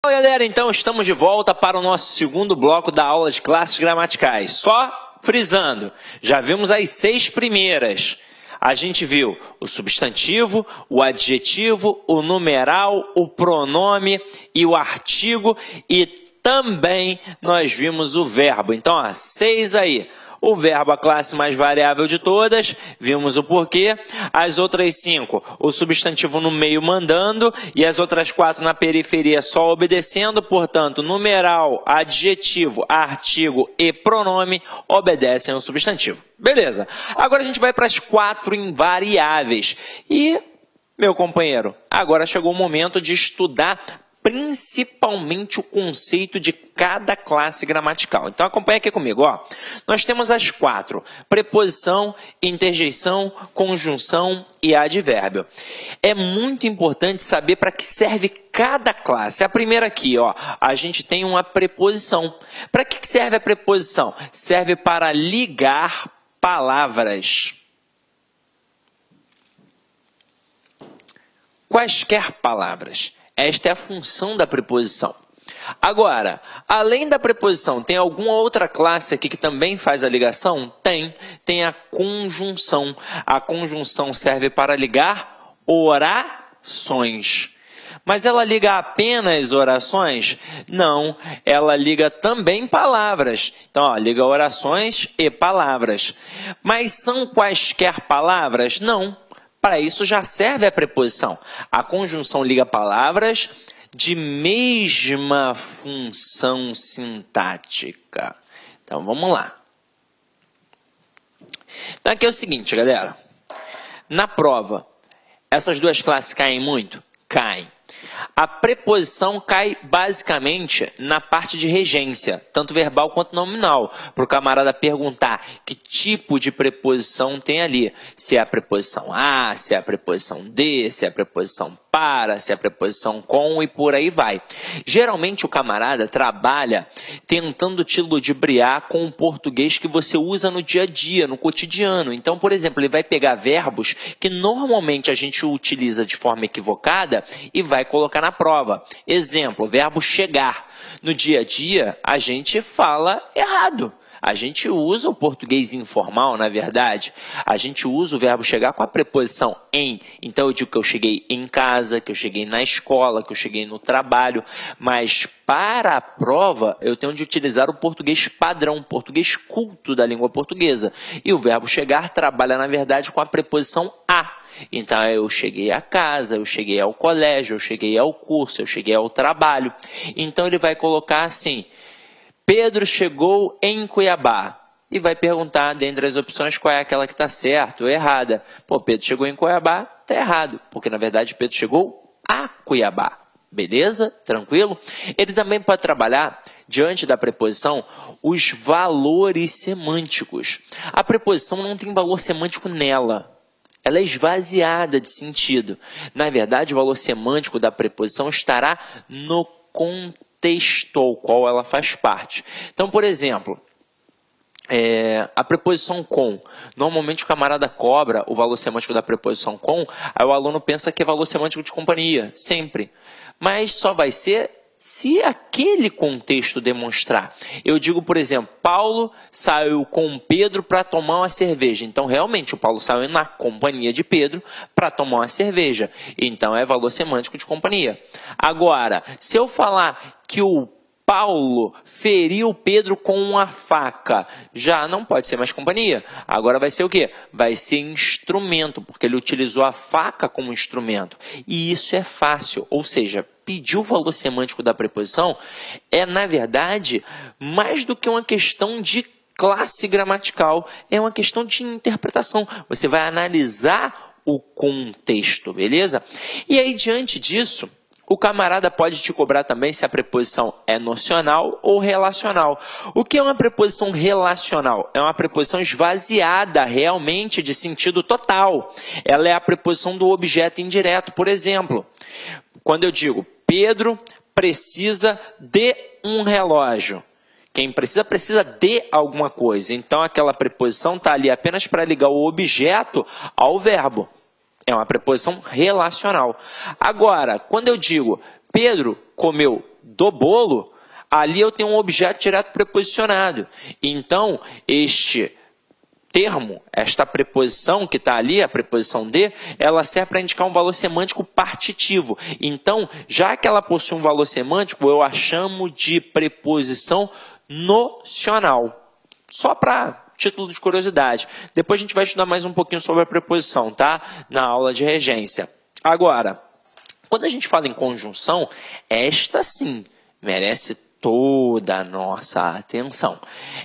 Fala galera, então estamos de volta para o nosso segundo bloco da aula de classes gramaticais. Só frisando, já vimos as 6 primeiras. A gente viu o substantivo, o adjetivo, o numeral, o pronome e o artigo e também nós vimos o verbo. Então, 6 aí. O verbo, a classe mais variável de todas, vimos o porquê. As outras 5, o substantivo no meio mandando e as outras 4 na periferia só obedecendo. Portanto, numeral, adjetivo, artigo e pronome obedecem ao substantivo. Beleza. Agora a gente vai para as 4 invariáveis. E, meu companheiro, agora chegou o momento de estudar principalmente o conceito de cada classe gramatical. Então acompanha aqui comigo, ó. Nós temos as 4: preposição, interjeição, conjunção e advérbio. É muito importante saber para que serve cada classe. A primeira aqui, ó, a gente tem uma preposição. Para que serve a preposição? Serve para ligar palavras. Quaisquer palavras. Esta é a função da preposição. Agora, além da preposição, tem alguma outra classe aqui que também faz a ligação? Tem a conjunção. A conjunção serve para ligar orações. Mas ela liga apenas orações? Não, ela liga também palavras. Então, ó, liga orações e palavras. Mas são quaisquer palavras? Não. Para isso já serve a preposição. A conjunção liga palavras de mesma função sintática. Então, vamos lá. Então, aqui é o seguinte, galera. Na prova, essas duas classes caem muito? Caem. A preposição cai basicamente na parte de regência, tanto verbal quanto nominal, para o camarada perguntar que tipo de preposição tem ali. Se é a preposição a, se é a preposição de, se é a preposição para, se é a preposição com e por aí vai. Geralmente o camarada trabalha tentando te ludibriar com o português que você usa no dia a dia, no cotidiano. Então, por exemplo, ele vai pegar verbos que normalmente a gente utiliza de forma equivocada e vai colocar na prova. Exemplo, o verbo chegar. No dia a dia, a gente fala errado. A gente usa o português informal, na verdade. A gente usa o verbo chegar com a preposição em. Então, eu digo que eu cheguei em casa, que eu cheguei na escola, que eu cheguei no trabalho. Mas, para a prova, eu tenho de utilizar o português padrão, o português culto da língua portuguesa. E o verbo chegar trabalha, na verdade, com a preposição a. Então, eu cheguei à casa, eu cheguei ao colégio, eu cheguei ao curso, eu cheguei ao trabalho. Então, ele vai colocar assim: Pedro chegou em Cuiabá. E vai perguntar, dentre as opções, qual é aquela que está certa ou errada. Pô, Pedro chegou em Cuiabá, está errado. Porque, na verdade, Pedro chegou a Cuiabá. Beleza? Tranquilo? Ele também pode trabalhar, diante da preposição, os valores semânticos. A preposição não tem valor semântico nela. Ela é esvaziada de sentido. Na verdade, o valor semântico da preposição estará no contexto ao qual ela faz parte. Então, por exemplo, a preposição com. Normalmente o camarada cobra o valor semântico da preposição com, aí o aluno pensa que é valor semântico de companhia, sempre. Mas só vai ser se aquele contexto demonstrar. Eu digo, por exemplo, Paulo saiu com Pedro para tomar uma cerveja. Então, realmente, o Paulo saiu na companhia de Pedro para tomar uma cerveja. Então, é valor semântico de companhia. Agora, se eu falar que o Paulo feriu Pedro com uma faca, já não pode ser mais companhia. Agora vai ser o quê? Vai ser instrumento, porque ele utilizou a faca como instrumento. E isso é fácil, ou seja, pedir o valor semântico da preposição é, na verdade, mais do que uma questão de classe gramatical, é uma questão de interpretação. Você vai analisar o contexto, beleza? E aí, diante disso, o camarada pode te cobrar também se a preposição é nocional ou relacional. O que é uma preposição relacional? É uma preposição esvaziada realmente de sentido total. Ela é a preposição do objeto indireto. Por exemplo, quando eu digo Pedro precisa de um relógio. Quem precisa de alguma coisa. Então, aquela preposição está ali apenas para ligar o objeto ao verbo. É uma preposição relacional. Agora, quando eu digo Pedro comeu do bolo, ali eu tenho um objeto direto preposicionado. Então, este termo, esta preposição que está ali, a preposição de, ela serve para indicar um valor semântico partitivo. Então, já que ela possui um valor semântico, eu a chamo de preposição nocional. Só para título de curiosidade. Depois a gente vai estudar mais um pouquinho sobre a preposição, tá? Na aula de regência. Agora, quando a gente fala em conjunção, esta sim merece toda a nossa atenção.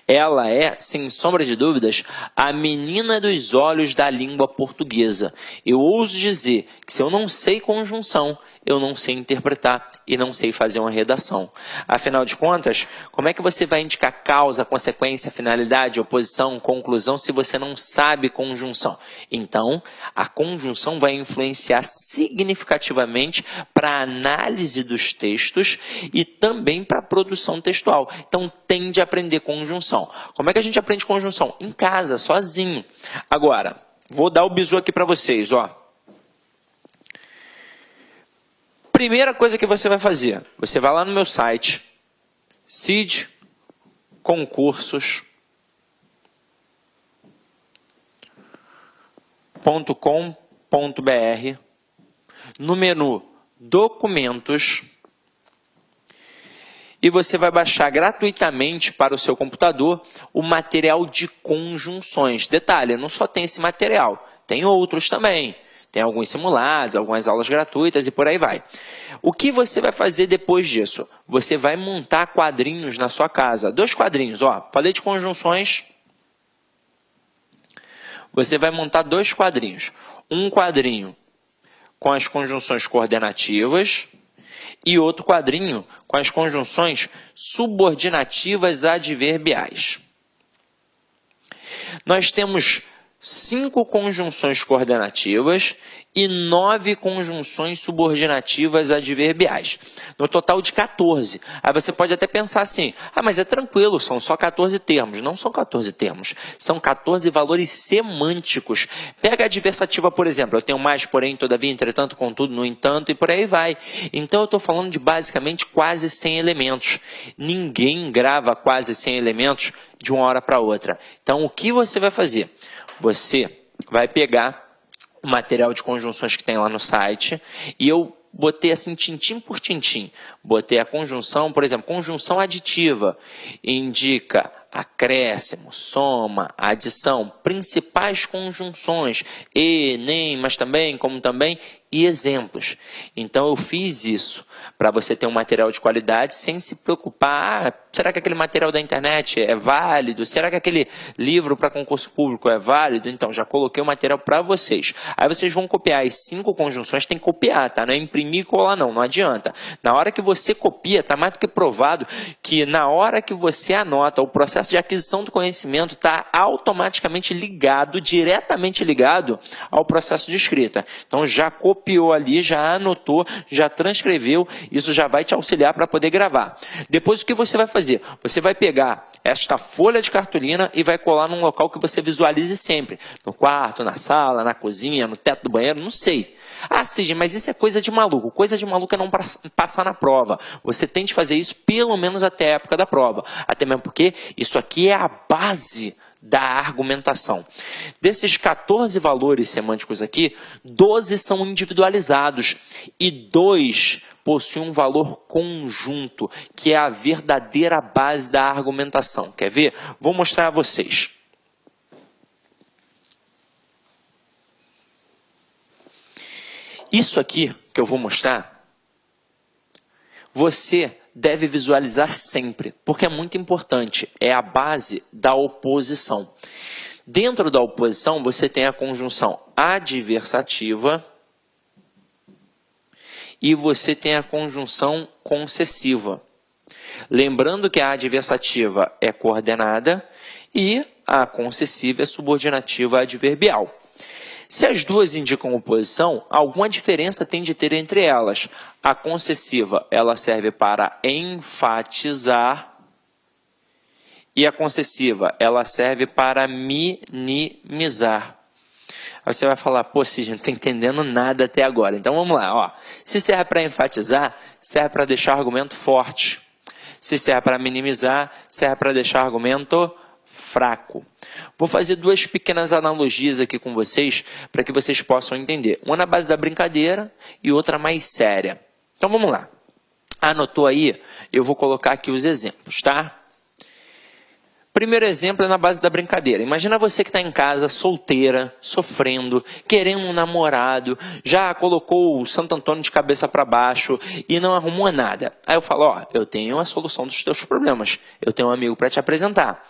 Ela é, sem sombra de dúvidas, a menina dos olhos da língua portuguesa. Eu ouso dizer que se eu não sei conjunção, eu não sei interpretar e não sei fazer uma redação. Afinal de contas, como é que você vai indicar causa, consequência, finalidade, oposição, conclusão, se você não sabe conjunção? Então, a conjunção vai influenciar significativamente para a análise dos textos e também para a produção textual. Então, tem de aprender conjunção. Como é que a gente aprende conjunção? Em casa, sozinho. Agora, vou dar o bizu aqui para vocês, ó. Primeira coisa que você vai fazer, você vai lá no meu site, cidconcursos.com.br, no menu Documentos, e você vai baixar gratuitamente para o seu computador o material de conjunções. Detalhe, não só tem esse material, tem outros também. Tem alguns simulados, algumas aulas gratuitas e por aí vai. O que você vai fazer depois disso? Você vai montar quadrinhos na sua casa. 2 quadrinhos, ó. Falei de conjunções. Você vai montar 2 quadrinhos. Um quadrinho com as conjunções coordenativas e outro quadrinho com as conjunções subordinativas adverbiais. Nós temos 5 conjunções coordenativas e 9 conjunções subordinativas adverbiais. No total de 14. Aí você pode até pensar assim, mas é tranquilo, são só 14 termos. Não são 14 termos, são 14 valores semânticos. Pega a adversativa, por exemplo, eu tenho mais, porém, todavia, entretanto, contudo, no entanto, e por aí vai. Então eu estou falando de basicamente quase 100 elementos. Ninguém grava quase 100 elementos de uma hora para outra. Então o que você vai fazer? Você vai pegar o material de conjunções que tem lá no site e eu botei assim tintim por tintim. Botei a conjunção, por exemplo, conjunção aditiva, indica acréscimo, soma, adição, principais conjunções, e, nem, mas também, como também, e exemplos. Então eu fiz isso para você ter um material de qualidade sem se preocupar, será que aquele material da internet é válido? Será que aquele livro para concurso público é válido? Então já coloquei o material para vocês. Aí vocês vão copiar as 5 conjunções, tem que copiar, tá? Não é imprimir e colar não adianta. Na hora que você copia, está mais do que provado que na hora que você anota, o processo de aquisição do conhecimento está automaticamente ligado, diretamente ligado ao processo de escrita. Então já copiou ali, já anotou, já transcreveu, isso já vai te auxiliar para poder gravar. Depois o que você vai fazer? Você vai pegar esta folha de cartolina e vai colar num local que você visualize sempre. No quarto, na sala, na cozinha, no teto do banheiro, não sei. Cid, mas isso é coisa de maluco. Coisa de maluco é não passar na prova. Você tem de fazer isso pelo menos até a época da prova. Até mesmo porque isso aqui é a base da argumentação. Desses 14 valores semânticos aqui, 12 são individualizados e 2 possuem um valor conjunto, que é a verdadeira base da argumentação. Quer ver? Vou mostrar a vocês. Isso aqui que eu vou mostrar, você deve visualizar sempre, porque é muito importante, é a base da oposição. Dentro da oposição, você tem a conjunção adversativa e você tem a conjunção concessiva. Lembrando que a adversativa é coordenada e a concessiva é subordinativa adverbial. Se as duas indicam oposição, alguma diferença tem de ter entre elas. A concessiva, ela serve para enfatizar e a concessiva, ela serve para minimizar. Aí você vai falar, pô, Cisne, não estou entendendo nada até agora. Então vamos lá, ó. Se serve para enfatizar, serve para deixar argumento forte. Se serve para minimizar, serve para deixar argumento fraco. Vou fazer duas pequenas analogias aqui com vocês, para que vocês possam entender. Uma na base da brincadeira e outra mais séria. Então vamos lá. Anotou aí? Eu vou colocar aqui os exemplos, tá? Primeiro exemplo é na base da brincadeira. Imagina você que está em casa, solteira, sofrendo, querendo um namorado, já colocou o Santo Antônio de cabeça para baixo e não arrumou nada. Aí eu falo, ó, eu tenho a solução dos teus problemas. Eu tenho um amigo para te apresentar.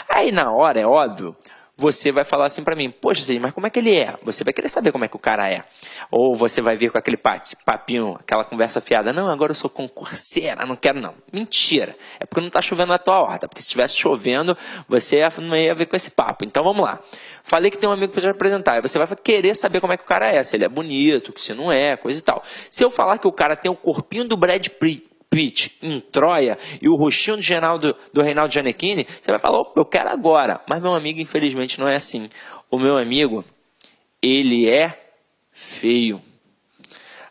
Aí na hora, é óbvio, você vai falar assim para mim, poxa, Cisne, mas como é que ele é? Você vai querer saber como é que o cara é. Ou você vai vir com aquele papinho, aquela conversa fiada, não, agora eu sou concurseira, não quero não. Mentira, é porque não está chovendo na tua horta, porque se estivesse chovendo, você não ia ver com esse papo. Então vamos lá. Falei que tem um amigo para te apresentar, aí você vai querer saber como é que o cara é, se ele é bonito, se não é, coisa e tal. Se eu falar que o cara tem o corpinho do Brad Pitt em Troia e o rostinho do Reinaldo Gianecchini, você vai falar, opa, eu quero agora. Mas meu amigo, infelizmente, não é assim. O meu amigo, ele é feio.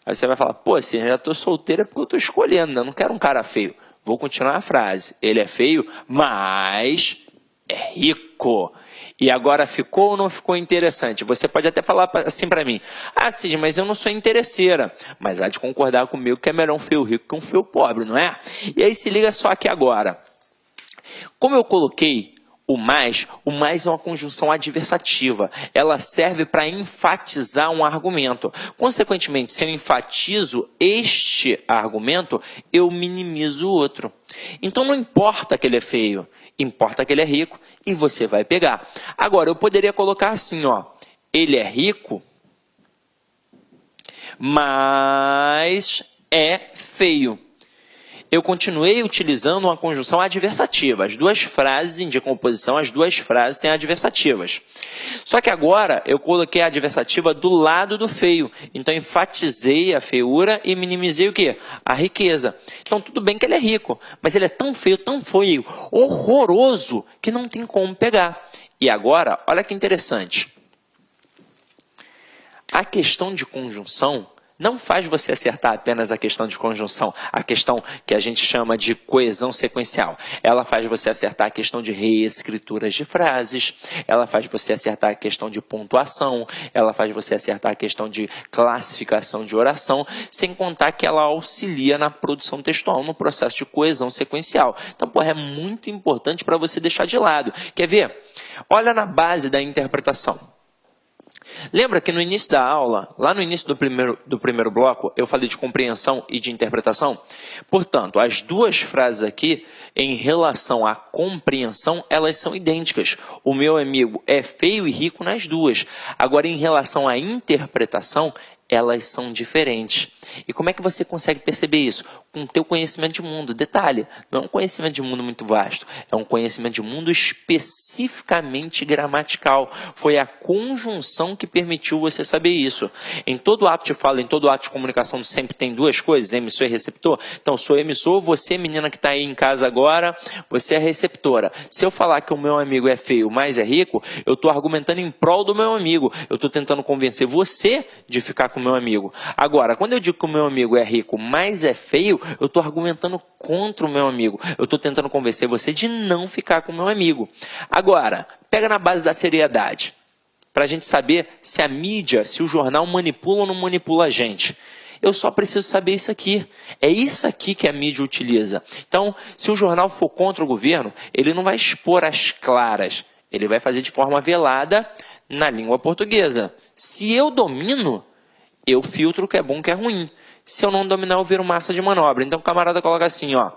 Aí você vai falar, pô, assim, eu já estou solteira porque eu estou escolhendo, né? Eu não quero um cara feio. Vou continuar a frase. Ele é feio, mas é rico. E agora ficou ou não ficou interessante? Você pode até falar assim para mim, ah, Cisne, mas eu não sou interesseira. Mas há de concordar comigo que é melhor um feio rico que um feio pobre, não é? E aí se liga só aqui agora. Como eu coloquei o mais é uma conjunção adversativa. Ela serve para enfatizar um argumento. Consequentemente, se eu enfatizo este argumento, eu minimizo o outro. Então não importa que ele é feio, importa que ele é rico e você vai pegar. Agora, eu poderia colocar assim, ó, ele é rico, mas é feio. Eu continuei utilizando uma conjunção adversativa. As duas frases indicam oposição, as duas frases têm adversativas. Só que agora eu coloquei a adversativa do lado do feio. Então enfatizei a feiura e minimizei o quê? A riqueza. Então tudo bem que ele é rico, mas ele é tão feio, horroroso, que não tem como pegar. E agora, olha que interessante. A questão de conjunção não faz você acertar apenas a questão de conjunção, a questão que a gente chama de coesão sequencial. Ela faz você acertar a questão de reescrituras de frases, ela faz você acertar a questão de pontuação, ela faz você acertar a questão de classificação de oração, sem contar que ela auxilia na produção textual, no processo de coesão sequencial. Então, é muito importante para você deixar de lado. Quer ver? Olha na base da interpretação. Lembra que no início da aula, lá no início do primeiro bloco, eu falei de compreensão e de interpretação? Portanto, as duas frases aqui, em relação à compreensão, elas são idênticas. O meu amigo é feio e rico nas duas. Agora, em relação à interpretação, elas são diferentes. E como é que você consegue perceber isso? Com o teu conhecimento de mundo. Detalhe, não é um conhecimento de mundo muito vasto, é um conhecimento de mundo especificamente gramatical. Foi a conjunção que permitiu você saber isso. Em todo ato de fala, em todo ato de comunicação, sempre tem duas coisas, emissor e receptor. Então, sou emissor, você, menina que está aí em casa agora, você é receptora. Se eu falar que o meu amigo é feio, mas é rico, eu estou argumentando em prol do meu amigo. Eu estou tentando convencer você de ficar com o meu amigo. Agora, quando eu digo que o meu amigo é rico, mas é feio, eu estou argumentando contra o meu amigo. Eu estou tentando convencer você de não ficar com o meu amigo. Agora, pega na base da seriedade, para a gente saber se a mídia, se o jornal manipula ou não manipula a gente. Eu só preciso saber isso aqui. É isso aqui que a mídia utiliza. Então, se o jornal for contra o governo, ele não vai expor as claras. Ele vai fazer de forma velada na língua portuguesa. Se eu domino, eu filtro o que é bom e o que é ruim. Se eu não dominar, eu viro massa de manobra. Então o camarada coloca assim, ó.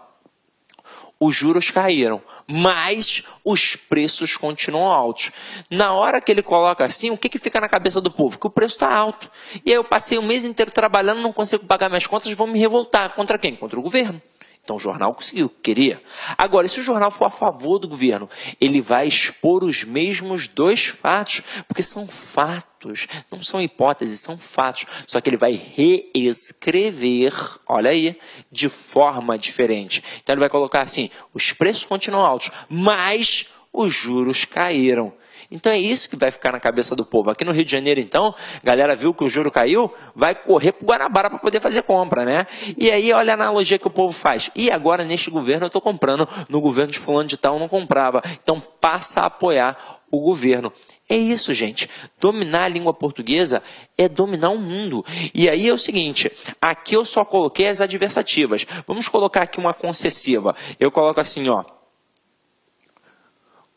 Os juros caíram, mas os preços continuam altos. Na hora que ele coloca assim, o que fica na cabeça do povo? Que o preço está alto. E aí eu passei o mês inteiro trabalhando, não consigo pagar minhas contas, vou me revoltar. Contra quem? Contra o governo. Então o jornal conseguiu, queria. Agora, se o jornal for a favor do governo, ele vai expor os mesmos dois fatos, porque são fatos, não são hipóteses, são fatos. Só que ele vai reescrever, olha aí, de forma diferente. Então ele vai colocar assim, os preços continuam altos, mas os juros caíram. Então é isso que vai ficar na cabeça do povo. Aqui no Rio de Janeiro, então, a galera viu que o juro caiu, vai correr para o Guanabara para poder fazer compra, né? E aí olha a analogia que o povo faz. E agora neste governo eu estou comprando, no governo de fulano de tal eu não comprava. Então passa a apoiar o governo. É isso, gente. Dominar a língua portuguesa é dominar o mundo. E aí é o seguinte, aqui eu só coloquei as adversativas. Vamos colocar aqui uma concessiva. Eu coloco assim, ó.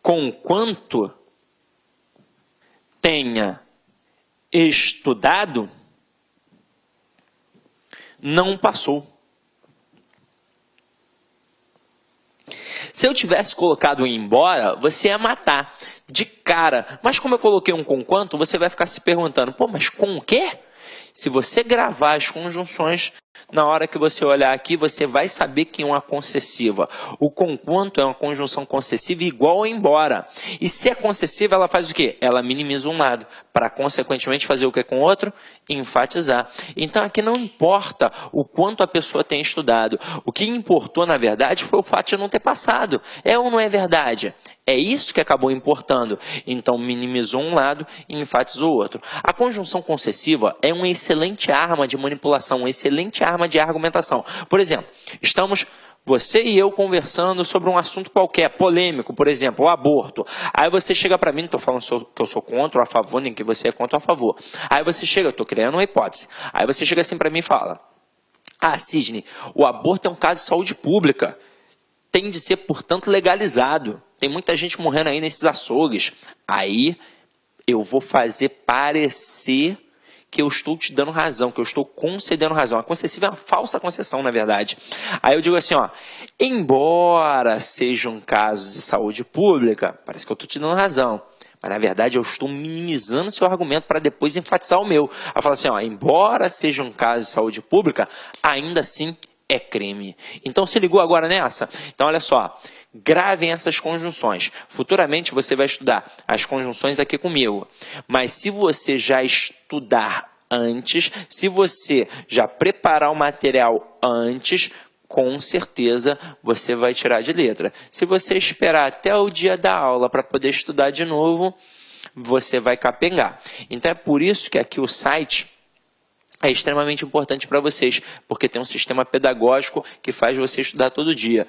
Conquanto tenha estudado, não passou. Se eu tivesse colocado embora, você ia matar de cara. Mas como eu coloquei um conquanto, você vai ficar se perguntando, pô, mas com o quê? Se você gravar as conjunções, na hora que você olhar aqui, você vai saber que é uma concessiva. O conquanto é uma conjunção concessiva igual a embora. E se é concessiva, ela faz o quê? Ela minimiza um lado, para consequentemente fazer o que com o outro? Enfatizar. Então aqui não importa o quanto a pessoa tem estudado. O que importou, na verdade, foi o fato de não ter passado. É ou não é verdade? É isso que acabou importando. Então, minimizou um lado e enfatizou o outro. A conjunção concessiva é uma excelente arma de manipulação, uma excelente arma de argumentação. Por exemplo, estamos você e eu conversando sobre um assunto qualquer, polêmico, por exemplo, o aborto. Aí você chega para mim, não estou falando que eu sou contra ou a favor, nem que você é contra ou a favor. Aí você chega, eu estou criando uma hipótese. Aí você chega assim para mim e fala, Sidney, o aborto é um caso de saúde pública. Tem de ser, portanto, legalizado. Tem muita gente morrendo aí nesses açougues. Aí eu vou fazer parecer que eu estou te dando razão, que eu estou concedendo razão. A concessiva é uma falsa concessão, na verdade. Aí eu digo assim, ó, embora seja um caso de saúde pública, parece que eu estou te dando razão. Mas, na verdade, eu estou minimizando seu argumento para depois enfatizar o meu. Eu falo assim, ó, embora seja um caso de saúde pública, ainda assim é crime. Então, se ligou agora nessa? Então, olha só. Gravem essas conjunções. Futuramente você vai estudar as conjunções aqui comigo. Mas se você já estudar antes, se você já preparar o material antes, com certeza você vai tirar de letra. Se você esperar até o dia da aula para poder estudar de novo, você vai capengar. Então é por isso que aqui o site é extremamente importante para vocês, porque tem um sistema pedagógico que faz você estudar todo dia.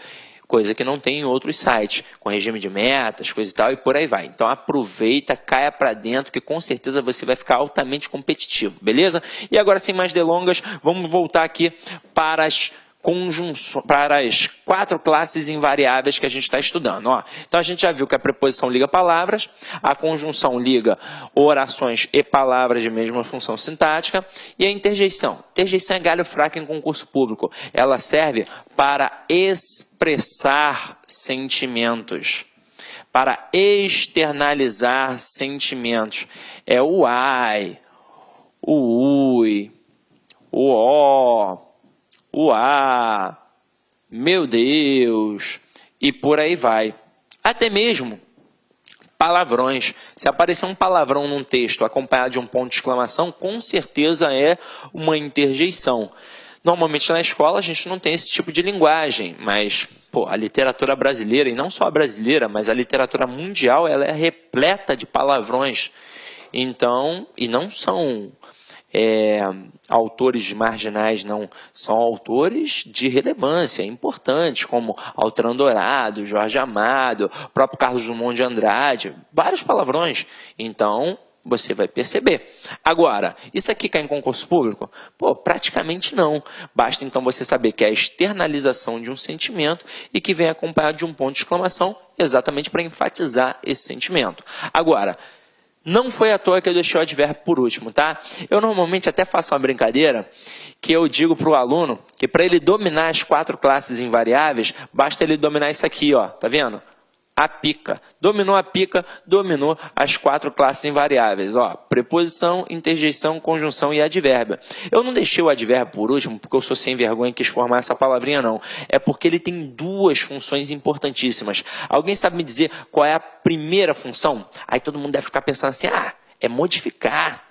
Coisa que não tem em outros sites, com regime de metas, coisa e tal, e por aí vai. Então aproveita, caia para dentro, que com certeza você vai ficar altamente competitivo, beleza? E agora, sem mais delongas, vamos voltar aqui para as conjunções, para as 4 classes invariáveis que a gente está estudando. Ó, então a gente já viu que a preposição liga palavras, a conjunção liga orações e palavras de mesma função sintática, e a interjeição. Interjeição é galho fraco em concurso público. Ela serve para expressar sentimentos, para externalizar sentimentos. É o ai, o ui, o ó, o meu Deus, e por aí vai. Até mesmo palavrões. Se aparecer um palavrão num texto acompanhado de um ponto de exclamação, com certeza é uma interjeição. Normalmente na escola a gente não tem esse tipo de linguagem, mas a literatura brasileira, e não só a brasileira, mas a literatura mundial, ela é repleta de palavrões. Então, e não são autores marginais, não, são autores de relevância importantes, como Altran Dourado, Jorge Amado, próprio Carlos Drummond de Andrade, vários palavrões. Então, você vai perceber. Agora, isso aqui cai em concurso público? Praticamente não. Basta então você saber que é a externalização de um sentimento e que vem acompanhado de um ponto de exclamação, exatamente para enfatizar esse sentimento. Agora, não foi à toa que eu deixei o advérbio por último, tá? Eu normalmente até faço uma brincadeira que eu digo para o aluno que para ele dominar as 4 classes invariáveis, basta ele dominar isso aqui, ó, tá vendo? A pica. Dominou a pica, dominou as 4 classes invariáveis. Ó, preposição, interjeição, conjunção e advérbio. Eu não deixei o advérbio por último porque eu sou sem vergonha e quis formar essa palavrinha, não. É porque ele tem 2 funções importantíssimas. Alguém sabe me dizer qual é a primeira função? Aí todo mundo deve ficar pensando assim, é modificar,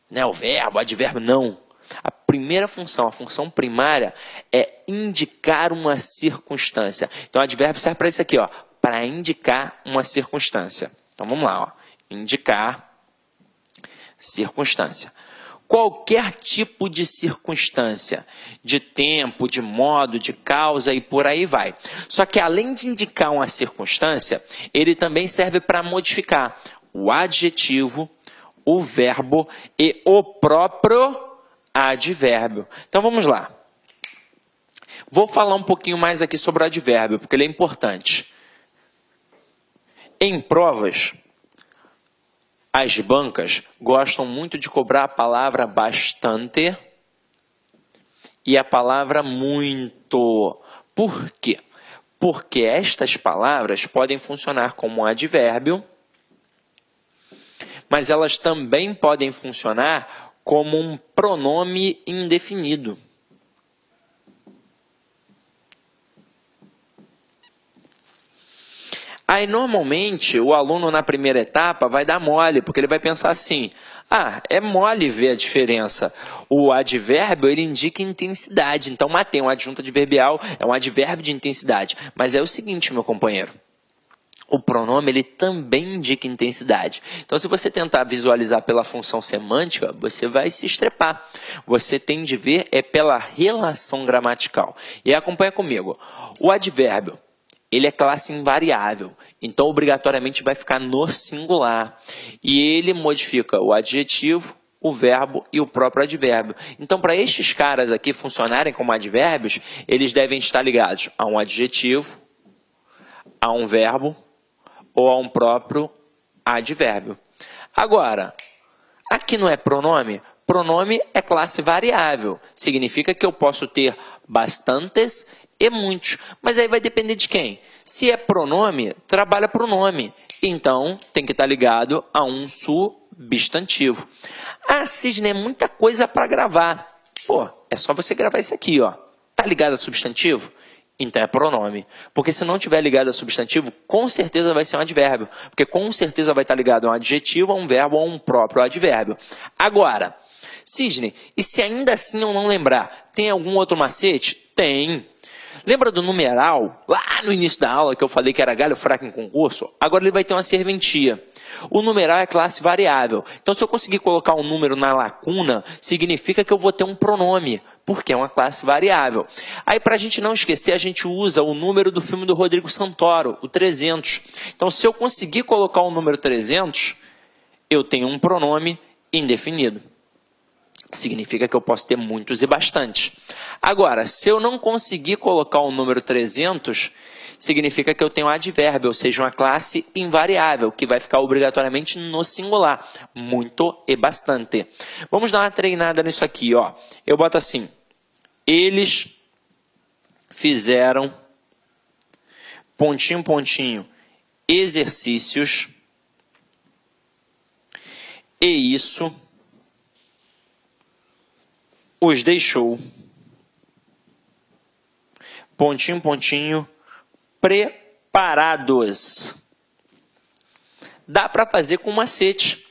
né, o verbo, o advérbio. Não. A primeira função, a função primária, é indicar uma circunstância. Então, o advérbio serve para isso aqui, ó, para indicar uma circunstância. Então, vamos lá. Ó. Indicar circunstância. Qualquer tipo de circunstância, de tempo, de modo, de causa e por aí vai. Só que além de indicar uma circunstância, ele também serve para modificar o adjetivo, o verbo e o próprio advérbio. Então vamos lá. Vou falar um pouquinho mais aqui sobre o advérbio, porque ele é importante. Em provas, as bancas gostam muito de cobrar a palavra bastante e a palavra muito. Por quê? Porque estas palavras podem funcionar como um advérbio, mas elas também podem funcionar como um pronome indefinido. Aí, normalmente, o aluno na primeira etapa vai dar mole, porque ele vai pensar assim, é mole ver a diferença. O advérbio, ele indica intensidade, então matei, um adjunto adverbial é um advérbio de intensidade. Mas é o seguinte, meu companheiro, o pronome, ele também indica intensidade. Então, se você tentar visualizar pela função semântica, você vai se estrepar. Você tem de ver pela relação gramatical. E acompanha comigo. O advérbio, ele é classe invariável, então obrigatoriamente vai ficar no singular. E ele modifica o adjetivo, o verbo e o próprio advérbio. Então, para estes caras aqui funcionarem como advérbios, eles devem estar ligados a um adjetivo, a um verbo ou a um próprio advérbio. Agora, aqui não é pronome? Pronome é classe variável. Significa que eu posso ter bastantes e muitos. Mas aí vai depender de quem? Se é pronome, trabalha pronome. Então, tem que estar ligado a um substantivo. Sidney, é muita coisa para gravar. É só você gravar isso aqui, ó. Tá ligado a substantivo? Então é pronome. Porque se não tiver ligado a substantivo, com certeza vai ser um advérbio. Porque com certeza vai estar ligado a um adjetivo, a um verbo ou a um próprio advérbio. Agora, Sidney, e se ainda assim eu não lembrar, tem algum outro macete? Tem. Lembra do numeral? Lá no início da aula que eu falei que era galho fraco em concurso? Agora ele vai ter uma serventia. O numeral é classe variável. Então, se eu conseguir colocar um número na lacuna, significa que eu vou ter um pronome, porque é uma classe variável. Aí, para a gente não esquecer, a gente usa o número do filme do Rodrigo Santoro, o 300. Então, se eu conseguir colocar o número 300, eu tenho um pronome indefinido. Significa que eu posso ter muitos e bastantes. Agora, se eu não conseguir colocar o número 300, significa que eu tenho um advérbio, ou seja, uma classe invariável, que vai ficar obrigatoriamente no singular. Muito e bastante. Vamos dar uma treinada nisso aqui, ó. Eu boto assim, eles fizeram, pontinho, pontinho, exercícios, e isso os deixou, pontinho, pontinho, preparados. Dá para fazer com macete.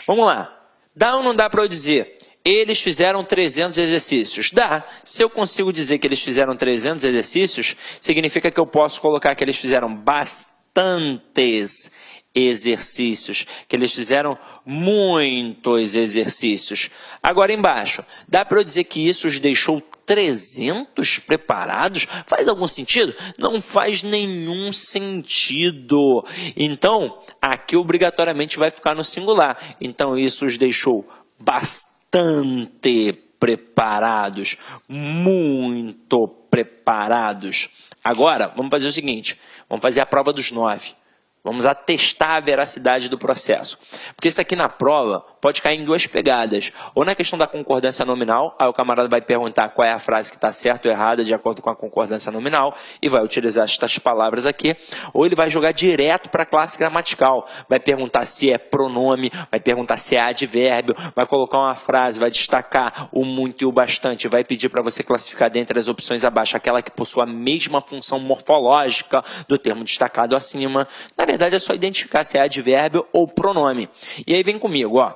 Vamos lá. Dá ou não dá para eu dizer? Eles fizeram 300 exercícios. Dá. Se eu consigo dizer que eles fizeram 300 exercícios, significa que eu posso colocar que eles fizeram bastantes exercícios, que eles fizeram muitos exercícios. Agora embaixo, dá para eu dizer que isso os deixou 300 preparados? Faz algum sentido? Não faz nenhum sentido. Então, aqui obrigatoriamente vai ficar no singular. Então, isso os deixou bastante preparados, muito preparados. Agora, vamos fazer o seguinte, vamos fazer a prova dos 9. Vamos atestar a veracidade do processo. Porque isso aqui na prova pode cair em duas pegadas. Ou na questão da concordância nominal, aí o camarada vai perguntar qual é a frase que está certa ou errada de acordo com a concordância nominal e vai utilizar estas palavras aqui. Ou ele vai jogar direto para a classe gramatical. Vai perguntar se é pronome, vai perguntar se é advérbio, vai colocar uma frase, vai destacar o muito e o bastante. Vai pedir para você classificar dentre as opções abaixo aquela que possua a mesma função morfológica do termo destacado acima. Na verdade, é só identificar se é advérbio ou pronome. E aí vem comigo, ó.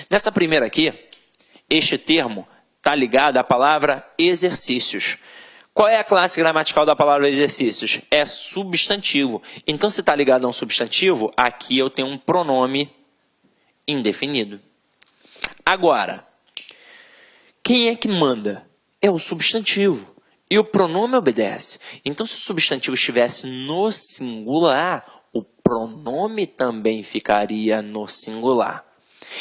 Nessa primeira aqui, este termo está ligado à palavra exercícios. Qual é a classe gramatical da palavra exercícios? É substantivo. Então, se está ligado a um substantivo, aqui eu tenho um pronome indefinido. Agora, quem é que manda? É o substantivo. E o pronome obedece. Então, se o substantivo estivesse no singular, o pronome também ficaria no singular.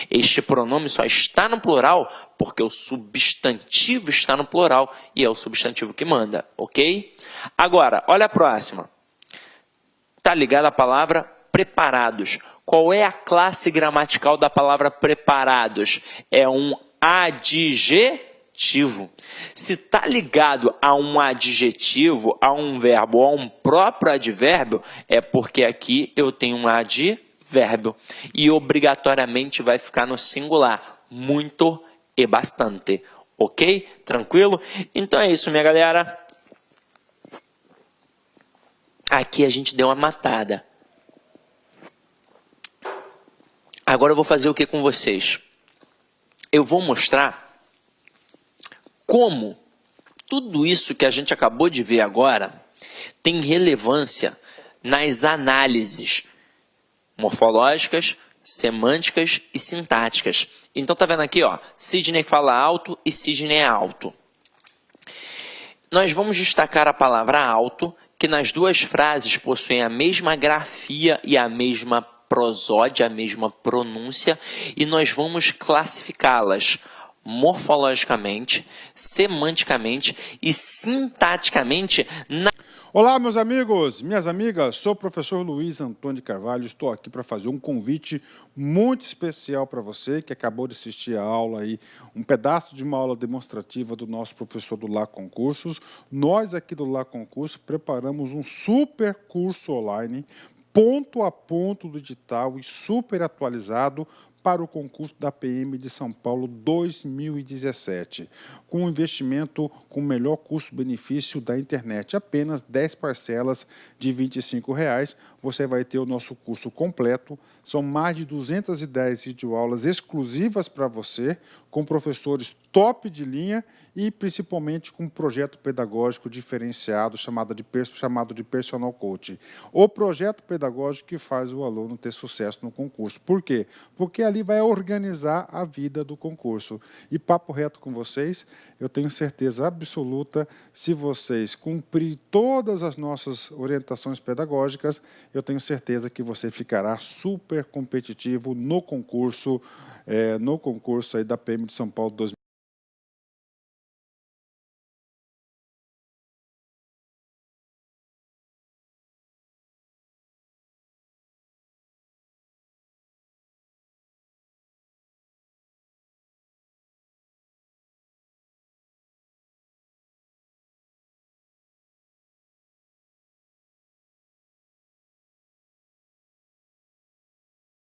Este pronome só está no plural porque o substantivo está no plural e é o substantivo que manda, ok? Agora, olha a próxima. Está ligada à palavra preparados. Qual é a classe gramatical da palavra preparados? É um adjetivo. Se está ligado a um adjetivo, a um verbo ou a um próprio advérbio, é porque aqui eu tenho um advérbio. E obrigatoriamente vai ficar no singular. Muito e bastante. Ok? Tranquilo? Então é isso, minha galera. Aqui a gente deu uma matada. Agora eu vou fazer o que com vocês? Eu vou mostrar como tudo isso que a gente acabou de ver agora tem relevância nas análises morfológicas, semânticas e sintáticas. Então tá vendo aqui, ó, Sidney fala alto e Sidney é alto. Nós vamos destacar a palavra alto, que nas duas frases possuem a mesma grafia e a mesma prosódia, a mesma pronúncia, e nós vamos classificá-las morfologicamente, semanticamente e sintaticamente na... Olá, meus amigos, minhas amigas, sou o professor Luiz Antônio de Carvalho, estou aqui para fazer um convite muito especial para você que acabou de assistir a aula aí, um pedaço de uma aula demonstrativa do nosso professor do Lá Concursos. Nós aqui do Lá Concurso preparamos um super curso online, ponto a ponto do digital e super atualizado para o concurso da PM de São Paulo 2017, com um investimento com o melhor custo-benefício da internet, apenas 10 parcelas de R$ 25,00, você vai ter o nosso curso completo, são mais de 210 videoaulas exclusivas para você, com professores top de linha e principalmente com um projeto pedagógico diferenciado chamado de Personal Coach. O projeto pedagógico que faz o aluno ter sucesso no concurso. Por quê? Porque ali vai organizar a vida do concurso. E papo reto com vocês, eu tenho certeza absoluta, se vocês cumprirem todas as nossas orientações pedagógicas, eu tenho certeza que você ficará super competitivo no concurso aí da PM de São Paulo 2017.